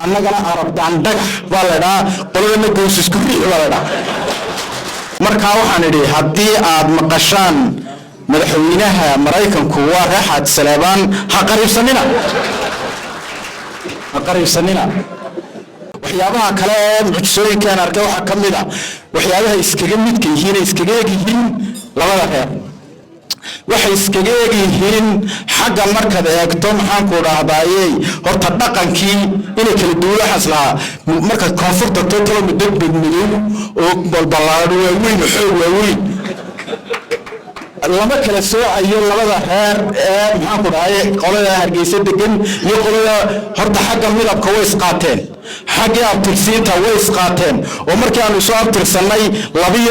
annagana arabtaan dhagax baa la dhaa qoladana gows isku riix baa la dhaa markaa waxaan idhi haddii aad maqashaan madaxweynaha Mareykanku waa raaxad Saleebaan ha qariibsanina waxyaabaha kale ee mucjisooyinkan arkay waxa kamid ah waxyaabaha iskaga midka yihiin labada reer waxay iskaga yihiin xagga markaad eegto maxaan ku raahdaayay horta dhaqankii inay kala duwanaas laha marka koonfurta total midab midow oo balbalaado weyn xoog weyn lama kala soocayo labada reer ee maxaan ku raahayay qolada Hargeysa degan iyo qolada horta xagga midabka way isqaateen xagga abtirsiinta way isqaateen oo markii aanu soo abtirsanay 12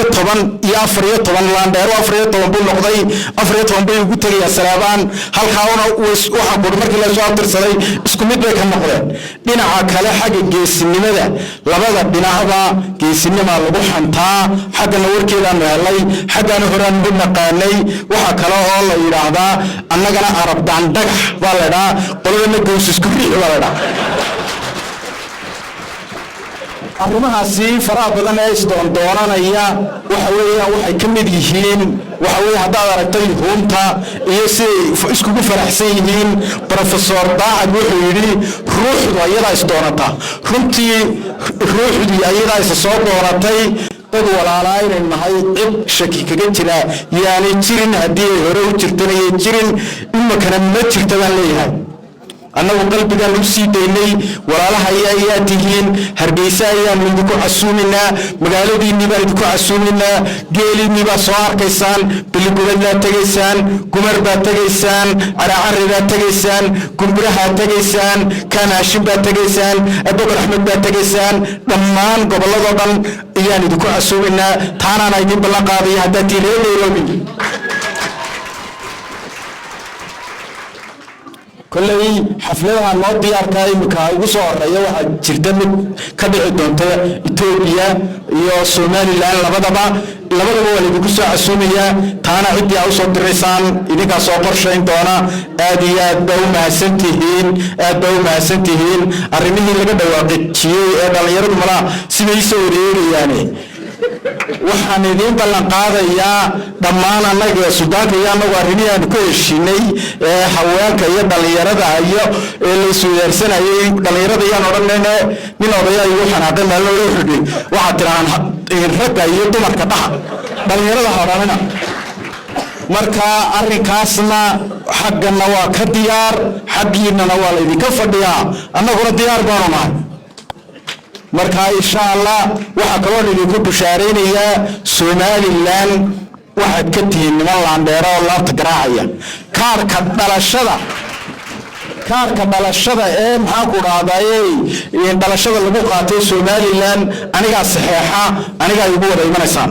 iyo 14 laandheer 14 buu noqday 14 bay ugu tagay Saleebaan halkaana waxa bur markii la soo abtirsaday isku mid bay ka noqdeen dhinaca kale xagga geesinimada labada dhinacba geesinimada lagu xantaa xagga warkeeda meelay xaggana horaan u naqaanay waxa kale oo la yiraahdaa annagana arabtaan dhagax baa la dhaa qoladana gows isku riix baa la dhaa arrimahaasi faraha badan ee isdoondoonanaya waxa weeyaan waxay ka mid yihiin waxa weey haddaad aragtay huunta iyo si iskugu faraxsan yihiin professor Daacad wuxuu yiri ruuxdu ayada isdoonata runtii ruuxdu ayada is soo dooratay dad walaalaa nahay cid shaki kaga jira yaani jirin hadii hore u jirtanay jirin imaka ma jirta baan leeyahay annagu qalbiga lagu sii deynay walaalaha ayaa tihiin Hargeysa ayaa midku casuumina magaaladiinii baa idinku casuumina geelini baa soo arkaysaan bilgudada tagaysaan gumar baa tagaysaan araarida tagaysaan gumbiraha tagaysaan kanaashin baa tagaysaan Abubakar Axmed baa tagaysaan dhammaan gobolada dhan ayaa idinku casuumina taana idin ballan qaaday hadda tiireeyay كلي حفلها نودي أركاي مكاي وصورة واحد جردم كبير دونته إثيوبيا يا سومالي لان لبضبا اللي بيكسر عسومية تانا عدي أو صوت الرسام إذا كسوقر شيء دونا أديا دو ما سنتهين الرمي اللي قد وقت شيء هذا اللي يرد ملا سبيسوري يعني waxaan idin ballan qaadayaa dhammaan anaga Suudaanka iyo anagu arrinayaan ku heshiinay haweenka iyo dhalinyarada iyo la suudeersanayay dhalinyarada iyo oranayna nin odayaa iyo xanaaqay meel loo xidhay waxa tiraan ragga iyo dumarka dhax dhalinyarada horanina marka arrinkaasna xaqna waa ka diyaar xaqiina waa la idin ka fadhiyaa anaguna diyaar baan nahay marka insha Allah waxa kale oo idinku bushaareynaya Somaliland waxa ka tihiin laandheero laabta garaacaya kaarka dhalashada ee maxaa ku raadayay in dhalashada lagu qaatay Somaliland aniga saxiixa aniga igu wada imanaysan